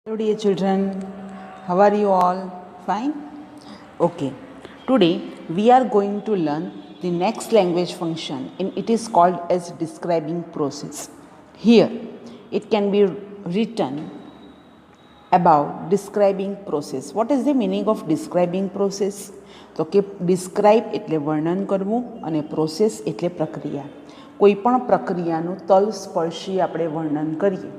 Hello dear children, how are you all? Fine? Okay. Today we are going to learn the next language function and it is called as describing process. Here it can be written about describing process. What is the meaning of describing process? તો કે describe એટલે વર્ણન કરવું અને process એટલે પ્રક્રિયા. કોઈ પણ પ્રક્રિયાનું તલસ્પર્શી આપણે વર્ણન કરીએ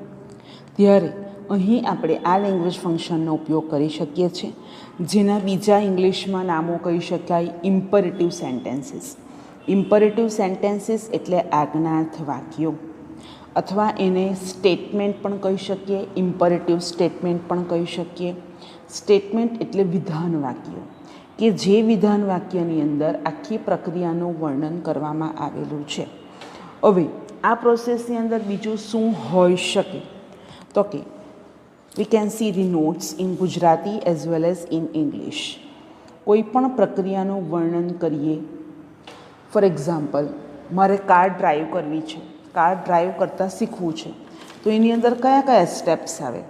ત્યારે અહીં આપણે આ લેંગ્વેજ ફંક્શનનો ઉપયોગ કરી શકીએ છીએ, જેના બીજા ઇંગ્લિશમાં નામો કહી શકાય ઇમ્પરેટિવ સેન્ટેન્સીસ. ઇમ્પરેટિવ સેન્ટેન્સીસ એટલે આજ્ઞાર્થ વાક્યો અથવા એને સ્ટેટમેન્ટ પણ કહી શકીએ, ઇમ્પરેટિવ સ્ટેટમેન્ટ પણ કહી શકીએ. સ્ટેટમેન્ટ એટલે વિધાન વાક્યો કે જે વિધાન વાક્યની અંદર આખી પ્રક્રિયાનું વર્ણન કરવામાં આવેલું છે. હવે આ પ્રોસેસની અંદર બીજું શું હોઈ શકે? તો કે we can see the notes in Gujarati as well as in English. કોઈ પણ પ્રક્રિયાનું વર્ણન કરીએ. ફોર એક્ઝામ્પલ, મારે કાર ડ્રાઈવ કરવી છે, કાર ડ્રાઈવ કરતાં શીખવું છે, તો એની અંદર કયા કયા સ્ટેપ્સ આવે?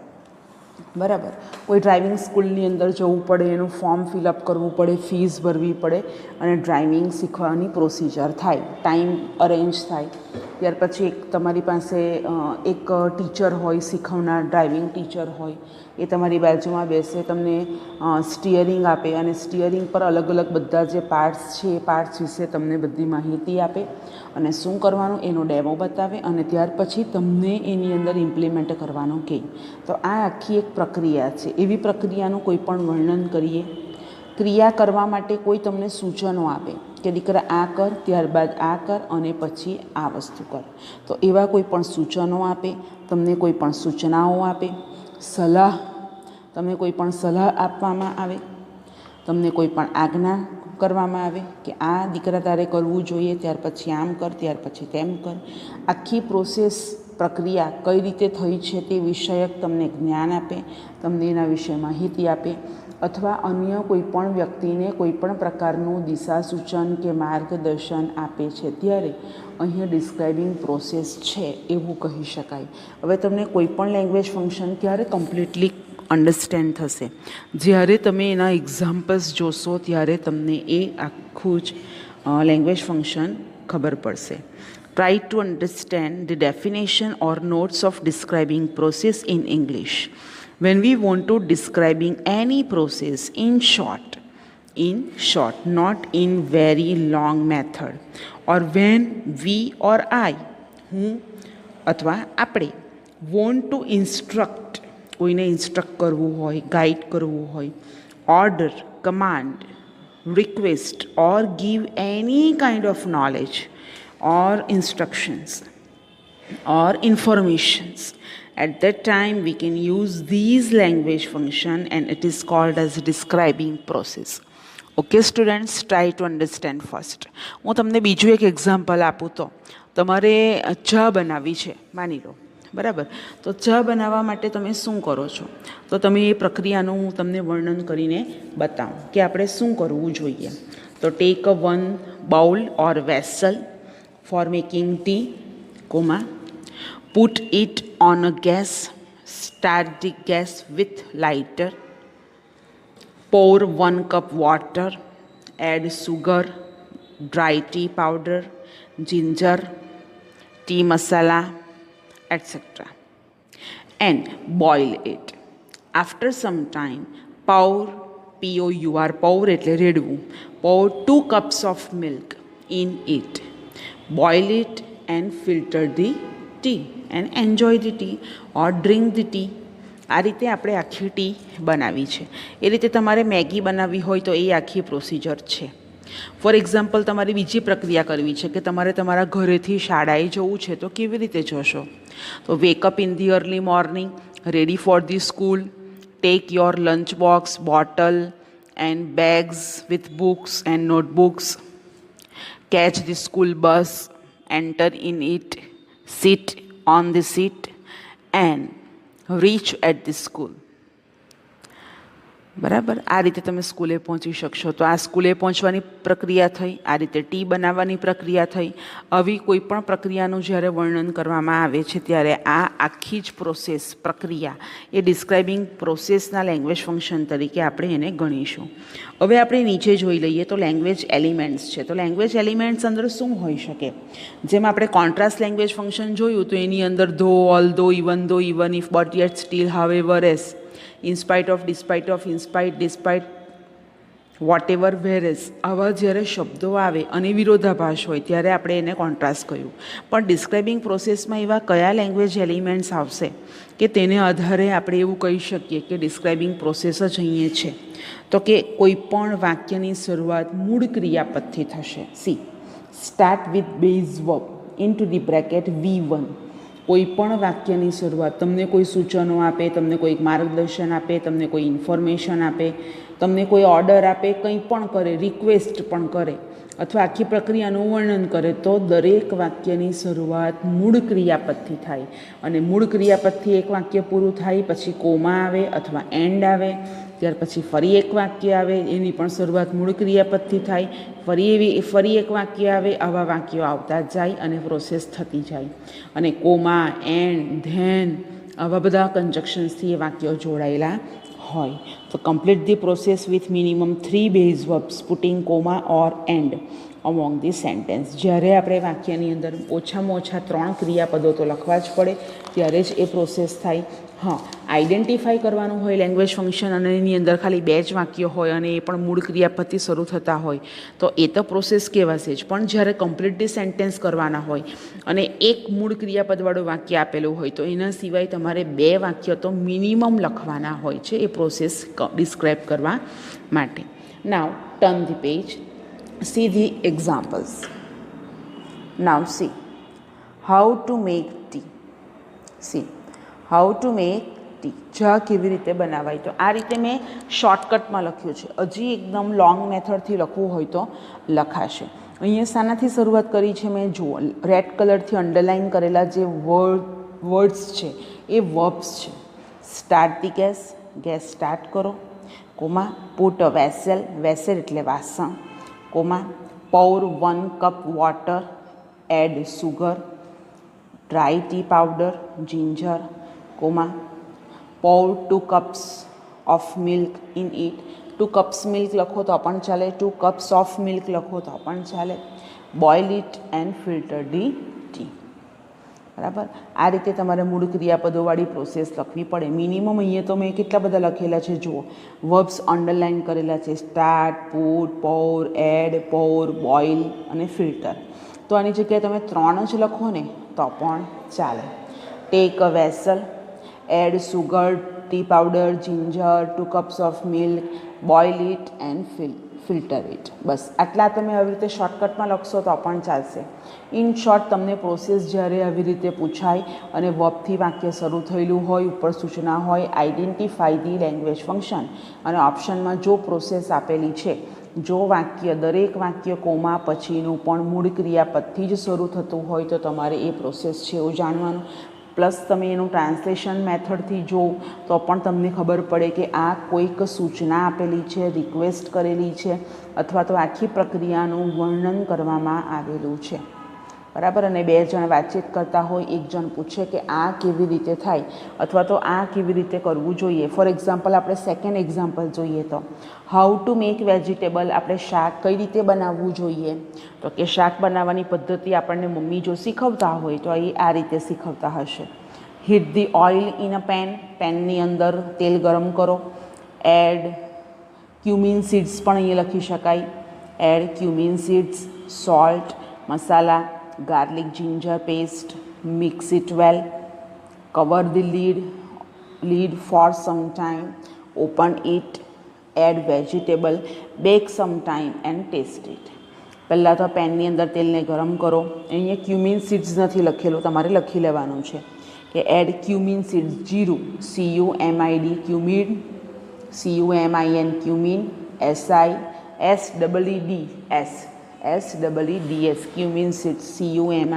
બરાબર, કોઈ ડ્રાઇવિંગ સ્કૂલની અંદર જવું પડે, એનું ફોર્મ ફિલઅપ કરવું પડે, ફીસ ભરવી પડે અને ડ્રાઇવિંગ શીખવાની પ્રોસિજર થાય, ટાઈમ અરેન્જ થાય. ત્યાર પછી એક તમારી પાસે એક ટીચર હોય, શીખવનાર ડ્રાઇવિંગ ટીચર હોય, એ તમારી બાજુમાં બેસે, તમને સ્ટિયરિંગ આપે અને સ્ટિયરિંગ પર અલગ અલગ બધા જે પાર્ટ્સ છે એ પાર્ટ્સ વિશે તમને બધી માહિતી આપે અને શું કરવાનું એનો ડેમો બતાવે અને ત્યાર પછી તમને એની અંદર ઇમ્પ્લિમેન્ટ કરવાનું કહે. તો આ આખી એક પ્રક્રિયા છે. એવી પ્રક્રિયાનું કોઈ પણ વર્ણન કરીએ. ક્રિયા કરવા માટે કોઈ તમને સૂચનો આપે કે દીકરા આ કર, ત્યારબાદ આ કર અને પછી આ વસ્તુ કર. તો એવા કોઈ પણ સૂચનો આપે, તમને કોઈ પણ સૂચનાઓ આપે, સલાહ, તમને કોઈ પણ સલાહ આપવામાં આવે, તમને કોઈ પણ આજ્ઞા કરવામાં આવે કે આ દીકરા તારે કરવું જોઈએ, ત્યાર પછી આમ કર, ત્યાર પછી તેમ કર. આખી પ્રોસેસ પ્રક્રિયા કઈ રીતે થઈ છે તે વિષયક તમને જ્ઞાન આપે, તમને એના વિશે માહિતી આપે અથવા અન્ય કોઈ પણ વ્યક્તિને કોઈ પણ પ્રકારનું દિશા સૂચન કે માર્ગદર્શન આપે છે, ત્યારે અહીંયા ડિસ્ક્રાઇબિંગ પ્રોસેસ છે એવું કહી શકાય. હવે તમને કોઈ પણ લેંગ્વેજ ફંક્શન ક્યારે કમ્પ્લીટલી અન્ડરસ્ટેન્ડ થશે? જ્યારે તમે એના એક્ઝામ્પલ્સ જોશો ત્યારે તમને એ આખું જ લેંગ્વેજ ફંક્શન ખબર પડશે. Try to understand the definition or notes of describing process in English. When we want to describing any process in short, not in very long method, or when we or I, હું અથવા આપણે, want to instruct, કોઈને instruct કરવું હોય, guide કરવું હોય, order, command, request or give any kind of knowledge or instructions or informations, at that time we can use these language function and it is called as describing process. Okay students, try to understand first. હું તમને બીજું એક example આપું. તો તમારે ચા બનાવવી છે માની લો, બરાબર? તો ચા બનાવવા માટે તમે શું કરો છો? તો તમે એ પ્રક્રિયાનું હું તમને વર્ણન કરીને બતાવું કે આપણે શું કરવું જોઈએ. તો take a one bowl or vessel for making tea, put it on a gas, start the gas with lighter, pour 1 cup water, add sugar, dry tea powder, ginger, tea masala, etc. and boil it. After some time, pour એટલે રેડવું, pour 2 cups of milk in it. Boil it and filter the tea and enjoy the tea or drink the tea. આ રીતે આપણે આખી T બનાવી છે. એ રીતે તમારે Maggi બનાવવી હોય તો એ આખી પ્રોસિજર છે. ફોર એક્ઝામ્પલ, તમારે બીજી પ્રક્રિયા કરવી છે કે તમારે તમારા ઘરેથી શાળાએ જવું છે, તો કેવી રીતે જશો? તો wake up in the early morning, ready for the school, take your lunch box, bottle and bags with books and notebooks, catch the school bus, enter in it, sit on the seat and reach at the school. બરાબર, આ રીતે તમે સ્કૂલે પહોંચી શકશો. તો આ સ્કૂલે પહોંચવાની પ્રક્રિયા થઈ, આ રીતે ટી બનાવવાની પ્રક્રિયા થઈ. આવી કોઈ પણ પ્રક્રિયાનું જ્યારે વર્ણન કરવામાં આવે છે ત્યારે આ આખી જ પ્રોસેસ, પ્રક્રિયા એ ડિસ્ક્રાઇબિંગ પ્રોસેસના લેંગ્વેજ ફંક્શન તરીકે આપણે એને ગણીશું. હવે આપણે નીચે જોઈ લઈએ તો લેંગ્વેજ એલિમેન્ટ્સ છે. તો લેંગ્વેજ એલિમેન્ટ્સ અંદર શું હોઈ શકે? જેમ આપણે કોન્ટ્રાસ્ટ લેંગ્વેજ ફંક્શન જોયું તો એની અંદર ધો, ઓલ ધો, even if, but yet, steel, however, S, in spite of, despite of, in spite, despite, whatever, whereas આવા જ્યારે શબ્દો આવે અને વિરોધાભાસ હોય ત્યારે આપણે એને કોન્ટ્રાસ્ટ કહ્યું. પણ ડિસ્ક્રાઇબિંગ પ્રોસેસમાં એવા કયા લેંગ્વેજ એલિમેન્ટ્સ આવશે કે તેને આધારે આપણે એવું કહી શકીએ કે ડિસ્ક્રાઇબિંગ પ્રોસેસ જ અહીંયા છે? તો કે કોઈ પણ વાક્યની શરૂઆત મૂળ ક્રિયાપદથી થશે. C, start with base verb into the bracket V1. કોઈ પણ વાક્યની શરૂઆત તમને કોઈ સૂચનો આપે, તમને કોઈ માર્ગદર્શન આપે, તમને કોઈ ઇન્ફોર્મેશન આપે, તમને કોઈ ઓર્ડર આપે, કંઈ પણ કરે, રિક્વેસ્ટ પણ કરે અથવા આખી પ્રક્રિયાનું વર્ણન કરે તો દરેક વાક્યની શરૂઆત મૂળ ક્રિયાપદથી થાય. અને મૂળ ક્રિયાપદથી એક વાક્ય પૂરું થાય પછી કોમા આવે અથવા એન્ડ આવે, ત્યાર પછી ફરી એક વાક્ય આવે, એની પણ શરૂઆત મૂળ ક્રિયાપદથી થાય, ફરી એક વાક્ય આવે. આવા વાક્યો આવતા જાય અને પ્રોસેસ થતી જાય. અને કોમા, એન્ડ, ધેન આવા બધા કન્જક્શન્સથી એ વાક્યો જોડાયેલા હોય. તો complete the process with minimum 3 base verbs putting comma or and among the sentence. જ્યારે આપણે વાક્યની અંદર ઓછામાં ઓછા 3 ક્રિયાપદો તો લખવા જ પડે ત્યારે જ એ પ્રોસેસ થાય. હા, આઈડેન્ટિફાઈ કરવાનું હોય લેંગ્વેજ ફંક્શન અને એની અંદર ખાલી 2 જ વાક્યો હોય અને એ પણ મૂળ ક્રિયાપદથી શરૂ થતા હોય તો એ તો પ્રોસેસ કહેવાશે જ. પણ જ્યારે કમ્પ્લીટલી સેન્ટેન્સ કરવાના હોય અને એક મૂળ ક્રિયાપદવાળું વાક્ય આપેલું હોય તો એના સિવાય તમારે 2 વાક્ય તો મિનિમમ લખવાના હોય છે એ પ્રોસેસ ડિસ્ક્રાઇબ કરવા માટે. Now turn the page, see the examples. Now see how to make tea. See how to make tea, ચા કેવી રીતે બનાવાય. તો આ રીતે મેં શોર્ટકટમાં લખ્યું છે. હજી એકદમ લોંગ મેથડથી લખવું હોય તો લખાશે. અહીંયા શાનાથી શરૂઆત કરી છે મેં? જુઓ, રેડ કલરથી અંડરલાઇન કરેલા જે વર્ડ્સ છે એ વર્બ્સ છે. Start the gas, gas start કરો, comma put a vessel, vessel એટલે વાસણ, comma pour 1 cup water, add sugar, dry tea powder, ginger, comma pour 2 cups of milk in it. 2 cups milk લખો તો પણ ચાલે, 2 cups of milk લખો તો પણ ચાલે. Boil it and filter the T. બરાબર, આ રીતે તમારે મૂળ ક્રિયાપદોવાળી પ્રોસેસ લખવી પડે. મિનિમમ અહીંયા તો મેં કેટલા બધા લખેલા છે જુઓ, વર્બ્સ અંડરલાઇન કરેલા છે. Start, put, pour, add, pour, boil અને ફિલ્ટર. તો આની જગ્યાએ તમે 3 જ લખો ને તો પણ ચાલે. Take a vessel, add sugar, tea powder, ginger, 2 cups of milk, boil it and filter it. બસ આટલા તમે આવી રીતે શોર્ટકટમાં લખશો તો પણ ચાલશે. ઇન શોર્ટ, તમને પ્રોસેસ જ્યારે આવી રીતે પૂછાય અને વર્બથી વાક્ય શરૂ થયેલું હોય, ઉપર સૂચના હોય, આઈડેન્ટિફાઈ ધી લેંગ્વેજ ફંક્શન, અને ઓપ્શનમાં જો પ્રોસેસ આપેલી છે, જો વાક્ય દરેક વાક્ય કોમા પછીનું પણ મૂળ ક્રિયાપદથી જ શરૂ થતું હોય તો તમારે એ પ્રોસેસ છે એવું જાણવાનું. પ્લસ તમે એનું ટ્રાન્સલેશન મેથડથી જોવો તો પણ તમને ખબર પડે કે આ કોઈક સૂચના આપેલી છે, રિક્વેસ્ટ કરેલી છે અથવા તો આખી પ્રક્રિયાનું વર્ણન કરવામાં આવેલું છે. બરાબર, અને 2 જણ વાતચીત કરતા હોય, એક જણ પૂછે કે આ કેવી રીતે થાય અથવા તો આ કેવી રીતે કરવું જોઈએ. ફોર એક્ઝામ્પલ આપણે સેકન્ડ એક્ઝામ્પલ જોઈએ તો હાઉ ટુ મેક વેજીટેબલ, આપણે શાક કઈ રીતે બનાવવું જોઈએ. તો કે શાક બનાવવાની પદ્ધતિ આપણને મમ્મી જો શીખવતા હોય તો એ આ રીતે શીખવતા હશે. Heat the oil in a pan, પેનની અંદર તેલ ગરમ કરો. એડ ક્યુમિન સીડ્સ પણ અહીંયા લખી શકાય. Add cumin seeds, salt, masala, garlic ginger paste, mix it well, cover the lid for some time, open it, add vegetable, bake some time and taste it. પહેલાં તો પેનની અંદર તેલને ગરમ કરો. અહીંયા ક્યુમિન સીડ્સ નથી લખેલું, તમારે લખી લેવાનું છે કે એડ ક્યુમિન સીડ્સ, જીરું, CUMID cumin, CUMIN cumin, SEEDS cumin seeds, CUMIN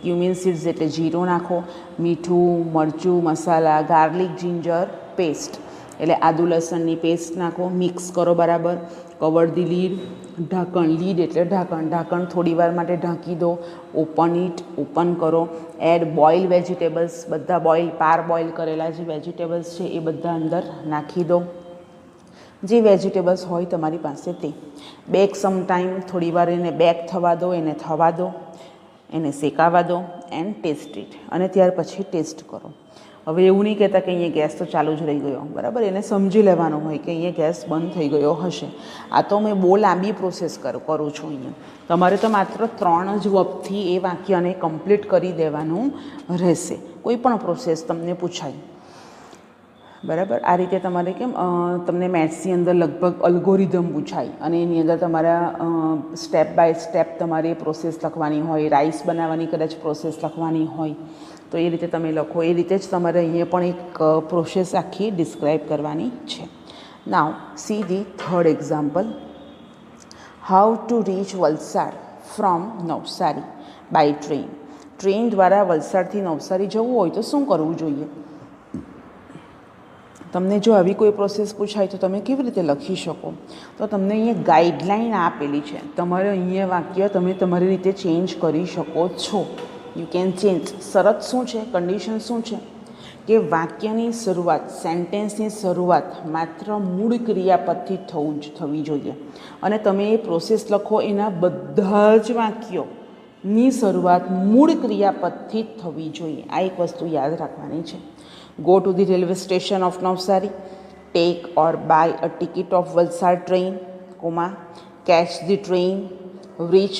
cumin seeds એટલે જીરું નાખો, મીઠું, મરચું, મસાલા, ગાર્લિક, જિંજર પેસ્ટ એટલે આદુ લસણની પેસ્ટ નાખો, મિક્સ કરો બરાબર. કવર ધી લીડ, ઢાંકણ, લીડ એટલે ઢાંકણ થોડી વાર માટે ઢાંકી દો. ઓપન ઇટ, ઓપન કરો. એડ બોઇલ વેજીટેબલ્સ, બધા પાર બોઇલ કરેલા જે વેજીટેબલ્સ છે એ બધા અંદર નાખી દો, જે વેજીટેબલ્સ હોય તમારી પાસે તે. બેક સમ ટાઈમ, થોડી વાર એને બેક થવા દો, એને શેકાવા દો. એન્ડ ટેસ્ટ ઇટ, અને ત્યાર પછી ટેસ્ટ કરો. હવે એવું નહીં કહેતા કે અહીંયા ગેસ તો ચાલુ જ રહી ગયો, બરાબર. એને સમજી લેવાનું હોય કે અહીંયા ગેસ બંધ થઈ ગયો હશે. આ તો મેં બહુ લાંબી પ્રોસેસ કરું છું અહીંયા. તમારે તો માત્ર 3 જ વર્બથી એ વાક્યને કમ્પ્લીટ કરી દેવાનું રહેશે. કોઈ પણ પ્રોસેસ તમને પૂછાય, બરાબર. આ રીતે તમારે તમને મેથ્સની અંદર લગભગ અલ્ગોરિધમ પૂછાય અને એની અંદર તમારા સ્ટેપ બાય સ્ટેપ તમારે પ્રોસેસ લખવાની હોય. રાઈસ બનાવવાની કદાચ પ્રોસેસ લખવાની હોય તો એ રીતે તમે લખો. એ રીતે જ તમારે અહીંયા પણ એક પ્રોસેસ આખી ડિસ્ક્રાઈબ કરવાની છે. Now see the third example. How to reach Valsad from Navsari by train. Train દ્વારા વલસાડથી નવસારી જવું હોય તો શું કરવું જોઈએ? તમને જો આવી કોઈ પ્રોસેસ પૂછાય તો તમે કેવી રીતે લખી શકો? તો તમને અહીંયા ગાઈડલાઈન આપેલી છે. તમારે અહીંયા વાક્ય તમે તમારી રીતે ચેન્જ કરી શકો છો. You can change. શરત શું છે? કન્ડિશન શું છે? કે વાક્યની શરૂઆત, સેન્ટેન્સની શરૂઆત માત્ર મૂળ ક્રિયાપદથી થવી જોઈએ. અને તમે એ પ્રોસેસ લખો એના બધા જ વાક્યોની શરૂઆત મૂળ ક્રિયાપદથી જ થવી જોઈએ. આ એક વસ્તુ યાદ રાખવાની છે. Go to the railway station of Navsari. Take or buy a ticket of Valsad train, catch the train, reach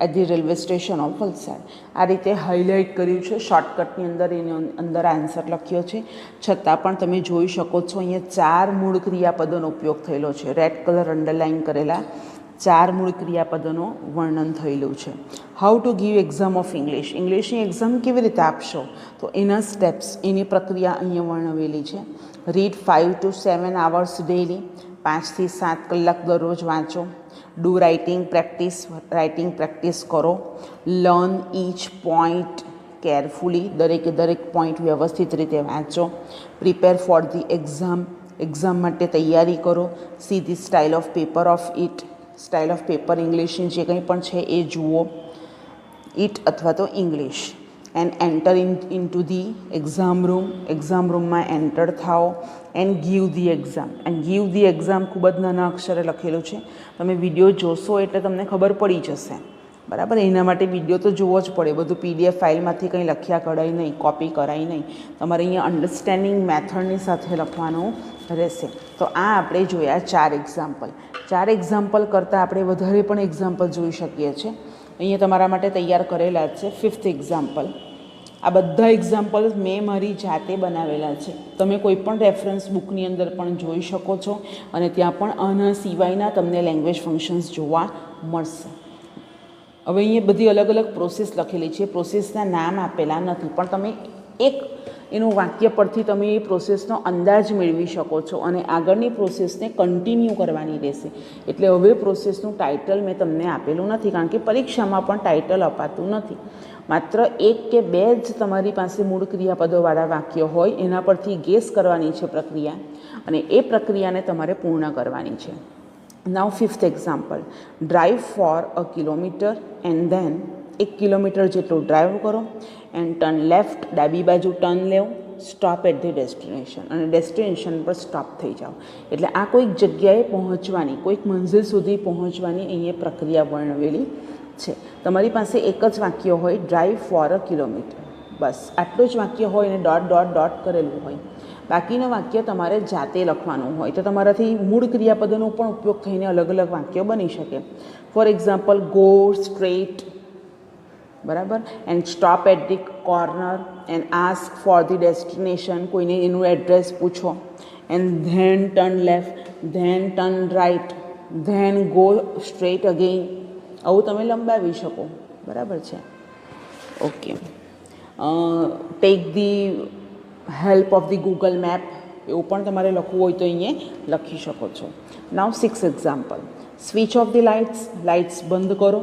at the railway station of Valsad. આ રીતે હાઇલાઇટ કર્યું છે શોર્ટકટની અંદર. એની અંદર આન્સર લખ્યો છે. છતાં પણ તમે જોઈ શકો છો અહીંયા 4 મૂળ ક્રિયાપદોનો ઉપયોગ થયેલો છે. રેડ કલર અંડરલાઇન કરેલા 4 મૂળ ક્રિયાપદોનું વર્ણન થયેલું છે. How to give exam of English. ઇંગ્લિશની એક્ઝામ કેવી રીતે આપશો તો એના સ્ટેપ્સ, એની પ્રક્રિયા અહીંયા વર્ણવેલી છે. Read 5 to 7 hours daily. 5 થી 7 કલાક દરરોજ વાંચો. ડુ રાઇટિંગ પ્રેક્ટિસ કરો. Learn each point carefully. દરેક પોઈન્ટ વ્યવસ્થિત રીતે વાંચો. પ્રિપેર ફોર ધી એક્ઝામ માટે તૈયારી કરો. See the style of paper of it. Style of paper ઇંગ્લિશની જે કંઈ પણ છે એ જુઓ. ઇટ અથવા તો English. And enter in to the exam રૂમમાં એન્ટર થાઓ. એન્ડ ગીવ ધી એક્ઝામ ખૂબ જ નાના અક્ષરે લખેલું છે. તમે વિડીયો જોશો એટલે તમને ખબર પડી જશે, બરાબર. એના માટે વિડીયો તો જોવો જ પડે. બધું PDF ફાઇલમાંથી કંઈ લખ્યા કરાય નહીં, કોપી કરાય નહીં. તમારે અહીંયા અન્ડરસ્ટેન્ડિંગ મેથડની સાથે લખવાનું રહેશે. તો આ આપણે જોયા 4 એક્ઝામ્પલ. 4 એક્ઝામ્પલ કરતાં આપણે વધારે પણ એક્ઝામ્પલ જોઈ શકીએ છીએ. અહીંયા તમારા માટે તૈયાર કરેલા જ છે 5th એક્ઝામ્પલ. આ બધા એક્ઝામ્પલ મેં મારી જાતે બનાવેલા છે. તમે કોઈ પણ રેફરન્સ બુકની અંદર પણ જોઈ શકો છો અને ત્યાં પણ આના સિવાયના તમને લેંગ્વેજ ફંક્શન્સ જોવા મળશે. હવે અહીંયા બધી અલગ અલગ પ્રોસેસ લખેલી છે. પ્રોસેસના નામ આપેલા નથી, પણ તમે એનું વાક્ય પરથી તમે એ પ્રોસેસનો અંદાજ મેળવી શકો છો અને આગળની પ્રોસેસને કન્ટિન્યુ કરવાની રહેશે. એટલે હવે પ્રોસેસનું ટાઇટલ મેં તમને આપેલું નથી, કારણ કે પરીક્ષામાં પણ ટાઇટલ અપાતું નથી. માત્ર 1 કે 2 જ તમારી પાસે મૂળ ક્રિયાપદોવાળા વાક્ય હોય, એના પરથી ગેસ કરવાની છે પ્રક્રિયા, અને એ પ્રક્રિયાને તમારે પૂર્ણ કરવાની છે. નાઉ 5th example. Drive for a kilometre and then 1 kilometre જેટલું ડ્રાઈવ કરો. એન્ડ ટર્ન લેફ્ટ, ડાબી બાજુ ટર્ન લેવો. સ્ટોપ એટ ધી ડેસ્ટિનેશન, અને ડેસ્ટિનેશન પર સ્ટોપ થઈ જાઓ. એટલે આ કોઈક જગ્યાએ પહોંચવાની, કોઈક મંઝિલ સુધી પહોંચવાની અહીંયા પ્રક્રિયા વર્ણવેલી છે. તમારી પાસે એક જ વાક્ય હોય, ડ્રાઈવ ફોર અ કિલોમીટર, બસ આટલું જ વાક્ય હોય અને ડોટ કરેલું હોય. બાકીનું વાક્ય તમારે જાતે લખવાનું હોય. તો તમારાથી મૂળ ક્રિયાપદોનો પણ ઉપયોગ થઈને અલગ અલગ વાક્યો બની શકે. ફોર એક્ઝામ્પલ, ગો સ્ટ્રેટ, બરાબર, and stop at the corner and ask for the destination. કોઈને એનું એડ્રેસ પૂછો. And then turn left, then turn right, then go straight again. આવું તમે લંબાવી શકો, બરાબર છે. Okay. Take the help of the Google map, એવું પણ તમારે લખવું હોય તો અહીંયા લખી શકો છો. નાઉ 6th example. Switch off the lights બંધ કરો.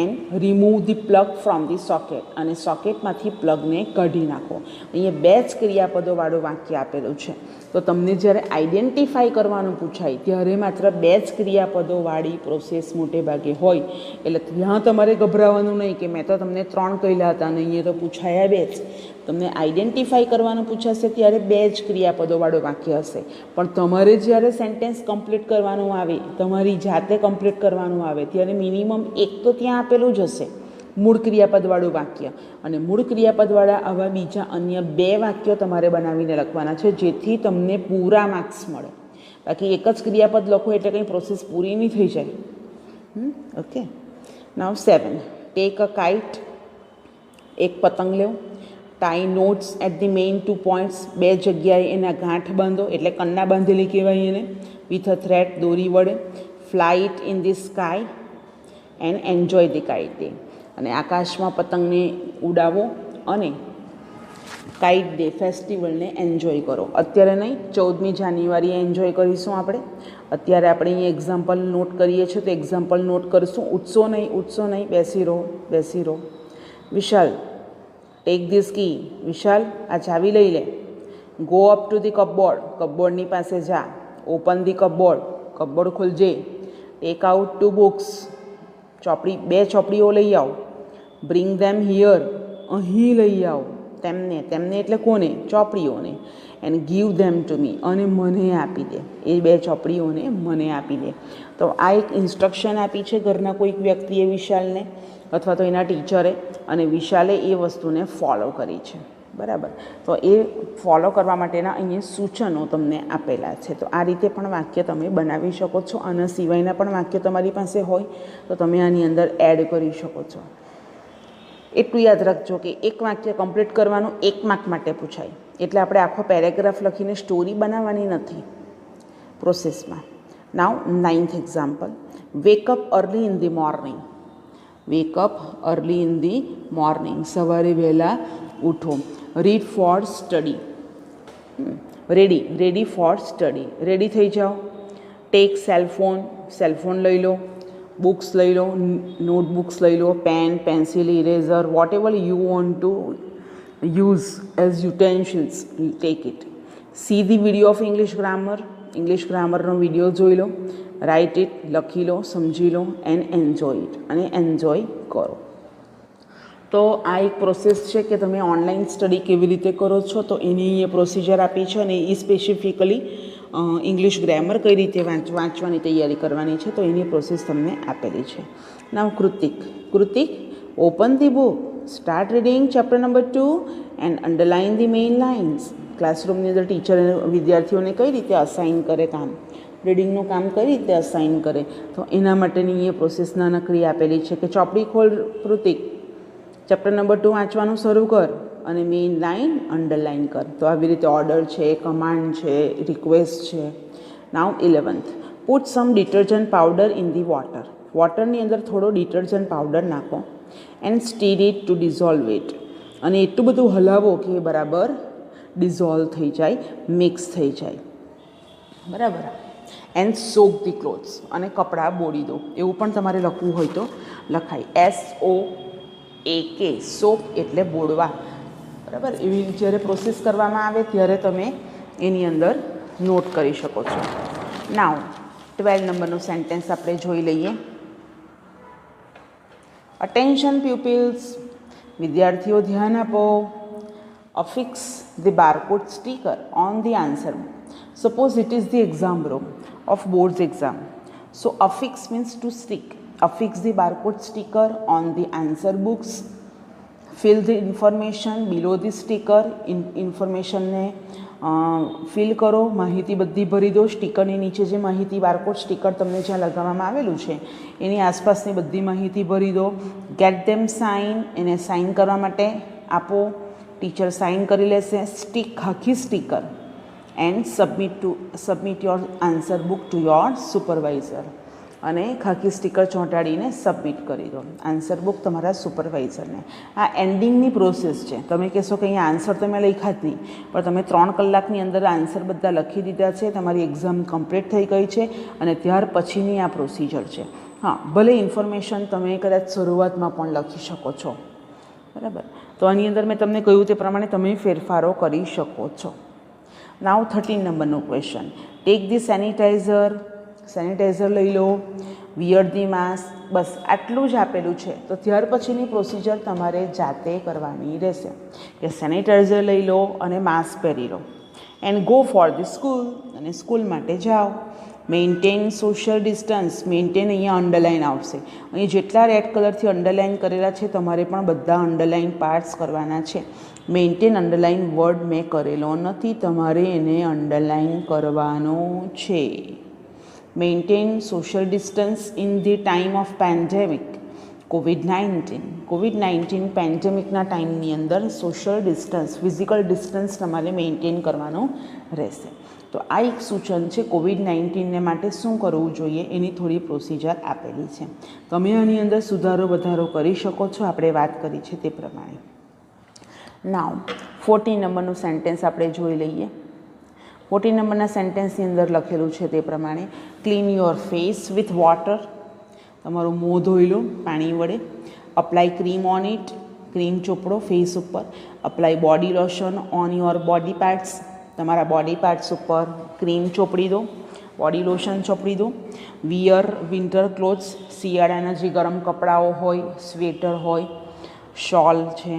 And remove the plug from the socket, અને સોકેટમાંથી પ્લગને કાઢી નાખો. અહીંયા 2 જ ક્રિયાપદોવાળું વાક્ય આપેલું છે. તો તમને જ્યારે આઈડેન્ટિફાઈ કરવાનું પૂછાય ત્યારે માત્ર 2 જ ક્રિયાપદોવાળી પ્રોસેસ મોટે ભાગે હોય, એટલે ત્યાં તમારે ગભરાવાનું નહીં કે મેં તો તમને 3 કહેલા હતા ને અહીંયા તો પૂછાયા 2 જ. તમને આઈડેન્ટિફાઈ કરવાનું પૂછાશે ત્યારે 2 જ ક્રિયાપદોવાળું વાક્ય હશે, પણ તમારે જ્યારે સેન્ટેન્સ કમ્પ્લીટ કરવાનું આવે, તમારી જાતે કમ્પ્લીટ કરવાનું આવે ત્યારે મિનિમમ 1 તો ત્યાં આપેલું જ હશે, મૂળ ક્રિયાપદવાળું વાક્ય. અને મૂળ ક્રિયાપદવાળા આવા બીજા અન્ય 2 વાક્યો તમારે બનાવીને લખવાના છે, જેથી તમને પૂરા માર્ક્સ મળે. બાકી એક જ ક્રિયાપદ લખો એટલે કંઈ પ્રોસેસ પૂરી નહીં થઈ જાય. Okay, now 7, take a kite, એક પતંગ લેવો. Tie knots at the main 2 points, 2 જગ્યાએ એના ગાંઠ બાંધો, એટલે કન્ના બાંધેલી કહેવાય એને, વિથ અ થ્રેડ, દોરી વડે. Flight in the sky and enjoy the kite day, અને આકાશમાં પતંગને ઉડાવો અને કાઇટ ડે ફેસ્ટિવલને એન્જોય કરો. અત્યારે નહીં, 14મી જાન્યુઆરીએ એન્જોય કરીશું આપણે. અત્યારે આપણે અહીં એક્ઝામ્પલ નોટ કરીએ છીએ તો એક્ઝામ્પલ નોટ કરીશું. ઉઠશો નહીં, બેસી રહો. વિશાલ, ટેક ધીસ કી. વિશાલ, આ ચાવી લઈ લે. Go up to the cupboard, કપબોર્ડની પાસે જા. ઓપન ધી કપબોર્ડ, કપબોર્ડ ખોલજે. ટેક આઉટ 2 બુક્સ, 2 ચોપડીઓ લઈ આવો. બ્રિંગ ધેમ હિયર, અહીં લઈ આવો. તેમને એટલે કોને? ચોપડીઓને. And give them to me, અને મને આપી દે. એ 2 ચોપડીઓને મને આપી દે. તો આ એક ઇન્સ્ટ્રક્શન આપી છે ઘરના કોઈક વ્યક્તિએ વિશાલને, અથવા તો એના ટીચરે, અને વિશાલે એ વસ્તુને ફોલો કરી છે. બરાબર, તો એ ફોલો કરવા માટેના અહીંયા સૂચનો તમને આપેલા છે. તો આ રીતે પણ વાક્ય તમે બનાવી શકો છો. આના સિવાયના પણ વાક્ય તમારી પાસે હોય તો તમે આની અંદર એડ કરી શકો છો. એટલું યાદ રાખજો કે એક વાક્ય કમ્પ્લીટ કરવાનું 1 માર્ક માટે પૂછાય, એટલે આપણે આખો પેરેગ્રાફ લખીને સ્ટોરી બનાવવાની નથી પ્રોસેસમાં. Now 9th example, wake up early in the morning. Wake up early in the morning, સવારે વહેલા ઉઠો. Read for study, ready for study, ready થઈ જાઓ. ટેક સેલફોન લઈ લો. બુક્સ લઈ લો, નોટબુક્સ લઈ લો. Pen, pencil, eraser, whatever you want to use as utensils, take it. See the video of English ગ્રામરનો વિડીયો જોઈ લો. રાઇટ ઇટ, લખી લો, સમજી લો. એન્ડ એન્જોય ઇટ, અને એન્જોય કરો. તો આ એક પ્રોસેસ છે કે તમે ઓનલાઈન સ્ટડી કેવી રીતે કરો છો, તો એની અહીંયા પ્રોસિજર આપી છે, અને એ સ્પેસિફિકલી ઇંગ્લિશ ગ્રામર કઈ રીતે વાંચવાની તૈયારી કરવાની છે, તો એની પ્રોસેસ તમને આપેલી છે. Now Kritik, open the book, start reading chapter number 2 and underline the main lines. ક્લાસરૂમની અંદર ટીચર વિદ્યાર્થીઓને કઈ રીતે અસાઇન કરે કામ, રીડિંગનું કામ કઈ રીતે અસાઇન કરે, તો એના માટેની અહીંયા પ્રોસેસ નાનકડી આપેલી છે કે ચોપડી ખોલ કૃતિક, ચેપ્ટર નંબર 2 વાંચવાનું શરૂ કર અને મેઇન લાઇન અંડરલાઇન કર. તો આવી રીતે ઓર્ડર છે, કમાન્ડ છે, રિક્વેસ્ટ છે. Now 11th, put some detergent powder in the water. વોટરની અંદર થોડો ડિટર્જન્ટ પાવડર નાખો. And stir it to dissolve it, અને એટલું બધું હલાવો કે એ બરાબર ડિઝોલ્વ થઈ જાય, મિક્સ થઈ જાય. બરાબર. એન્ડ સોક ધી ક્લોથ્સ, અને કપડાં બોળી દો. એવું પણ તમારે લખવું હોય તો લખાય. SOAK, સોક એટલે બોળવા. બરાબર, એવી જ્યારે પ્રોસેસ કરવામાં આવે ત્યારે તમે એની અંદર નોટ કરી શકો છો. નાવ 12 નંબરનું સેન્ટેન્સ આપણે જોઈ લઈએ. અટેન્શન પ્યુપિલ્સ, વિદ્યાર્થીઓ ધ્યાન આપો. Affix the barcode sticker on the answer. Suppose it is the exam room of board's exam. So affix means to stick. Affix the barcode sticker on the answer books. Fill the information below the sticker. Information ને fill કરો, માહિતી બધી ભરી દો. સ્ટીકરની નીચે જે માહિતી barcode sticker તમને જ્યાં લગાવવામાં આવેલું છે એની આસપાસની બધી માહિતી ભરી દો. ગેટ ધેમ સાઇન, એને સાઇન કરવા માટે આપો. ટીચર સાઇન કરી લેશે. સ્ટીક, આખી sticker. And submit your answer book to your supervisor, અને ખાકી સ્ટીકર ચોંટાડીને સબમિટ કરી દો આન્સર બુક તમારા સુપરવાઇઝરને. આ એન્ડિંગની પ્રોસેસ છે. તમે કહેશો કે અહીંયા આન્સર તો મેં લખ્યા જ નહીં, પણ તમે 3 કલાકની અંદર આન્સર બધા લખી દીધા છે, તમારી એક્ઝામ કમ્પ્લીટ થઈ ગઈ છે, અને ત્યાર પછીની આ પ્રોસિજર છે. હા, ભલે ઇન્ફોર્મેશન તમે કદાચ શરૂઆતમાં પણ લખી શકો છો. બરાબર, તો આની અંદર મેં તમને કહ્યું તે પ્રમાણે તમે ફેરફારો કરી શકો છો. નાવ 13 નંબરનો ક્વેશ્ચન. ટેક ધી સેનિટાઈઝર લઈ લો, વિયર ધી માસ્ક. બસ આટલું જ આપેલું છે. તો ત્યાર પછીની પ્રોસિજર તમારે જાતે કરવાની રહેશે કે સેનિટાઈઝર લઈ લો અને માસ્ક પહેરી લો and go for the school, અને સ્કૂલ માટે જાઓ. Maintain social distance. મેન્ટેન અહીંયા અંડરલાઇન આવશે. અહીં જેટલા રેડ કલરથી અંડરલાઇન કરેલા છે તમારે પણ બધા અંડરલાઇન પાર્ટ્સ કરવાના છે. મેન્ટેન અંડરલાઇન વર્ડ મેં કરેલો નથી, તમારે એને અંડરલાઇન કરવાનો છે. Maintain social distance in the time of pandemic કોવિડ-19 પેન્ડેમિકના ટાઈમની અંદર સોશિયલ ડિસ્ટન્સ, ફિઝિકલ ડિસ્ટન્સ તમારે મેન્ટેન કરવાનું રહેશે. તો આ એક સૂચન છે. કોવિડ-19ને માટે શું કરવું જોઈએ એની થોડી પ્રોસિજર આપેલી છે. તમે આની અંદર સુધારો વધારો કરી શકો છો, આપણે વાત કરી છે તે પ્રમાણે. નાવ 14 નંબરનું સેન્ટેન્સ આપણે જોઈ લઈએ. 14 નંબરના સેન્ટેન્સની અંદર લખેલું છે તે પ્રમાણે, clean your face with water. તમારું મોં ધોઈ લો પાણી વડે. Apply cream on it. Cream ચોપડો ફેસ ઉપર. Apply body lotion on your body parts. તમારા બોડી પાર્ટ્સ ઉપર ક્રીમ ચોપડી દો, બોડી લોશન ચોપડી દો. Wear winter clothes. શિયાળાના જે ગરમ કપડાઓ હોય, સ્વેટર હોય, શોલ છે,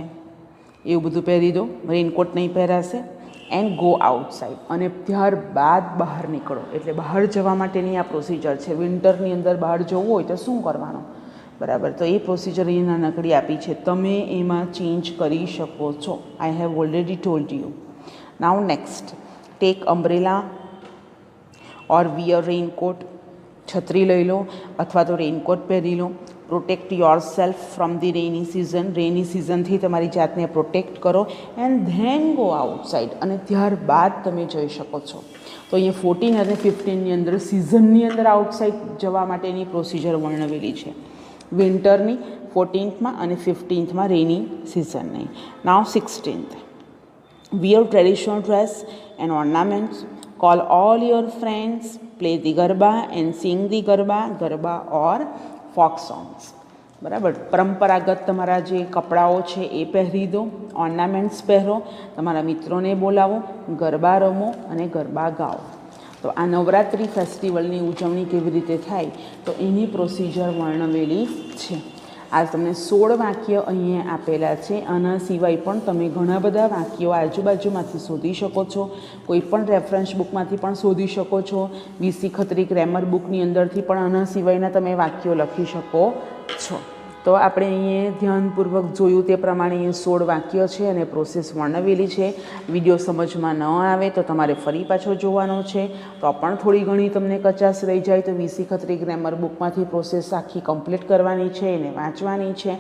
એવું બધું પહેરી દો. રેઇનકોટ નહીં પહેરાશે. And go outside. અને ત્યારબાદ બહાર નીકળો. એટલે બહાર જવા માટેની આ પ્રોસિજર છે. વિન્ટરની અંદર બહાર જવું હોય તો શું કરવાનું, બરાબર? તો એ પ્રોસિજર અહીંયા નાનકડી આપી છે. તમે એમાં ચેન્જ કરી શકો છો. I have already told you. Now next, take umbrella or wear raincoat. છત્રી લઈ લો અથવા તો રેઇનકોટ પહેરી લો. Protect yourself from the rainy season. Rainy સિઝનથી તમારી જાતને પ્રોટેક્ટ કરો. And then go outside. અને ત્યારબાદ તમે જઈ શકો છો. તો અહીંયા 14 અને 15ની અંદર સિઝનની અંદર આઉટસાઇડ જવા માટેની પ્રોસિજર વર્ણવેલી છે. વિન્ટરની 14થમાં અને 15થમાં રેની સિઝનની. નાવ 16th, wear traditional dress and ornaments. Call all your friends. Play the garba and sing the garba or folk songs. બરાબર? પરંપરાગત તમારા જે કપડાઓ છે એ પહેરી દો, ઓર્નામેન્ટ્સ પહેરો, તમારા મિત્રોને બોલાવો, ગરબા રમો અને ગરબા ગાઓ. તો આ નવરાત્રિ ફેસ્ટિવલની ઉજવણી કેવી રીતે થાય તો એની પ્રોસિજર વર્ણવેલી છે. આ તમને 16 વાક્ય અહીંયા આપેલા છે. આના સિવાય પણ તમે ઘણા બધા વાક્યો આજુબાજુમાંથી શોધી શકો છો. કોઈ પણ રેફરન્સ બુકમાંથી પણ શોધી શકો છો. વીસી ખત્રી ગ્રામર બુકની અંદરથી પણ આના સિવાયના તમે વાક્યો લખી શકો છો. તો આપણે અહીંયા ધ્યાનપૂર્વક જોયું તે પ્રમાણે 16 વાક્ય છે અને પ્રોસેસ વર્ણવેલી છે. વિડીયો સમજમાં ન આવે તો તમારે ફરી પાછો જોવાનો છે. તો પણ થોડી ઘણી તમને કચાશ રહી જાય તો વીસી ખત્રી ગ્રામર બુકમાંથી પ્રોસેસ આખી કમ્પ્લીટ કરવાની છે, એને વાંચવાની છે.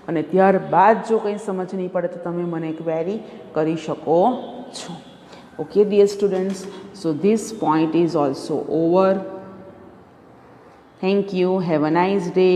અને ત્યારબાદ જો કંઈ સમજ નહીં પડે તો તમે મને ક્વેરી કરી શકો છો. Okay dear students, so this point is also over. Thank you. Have a nice day.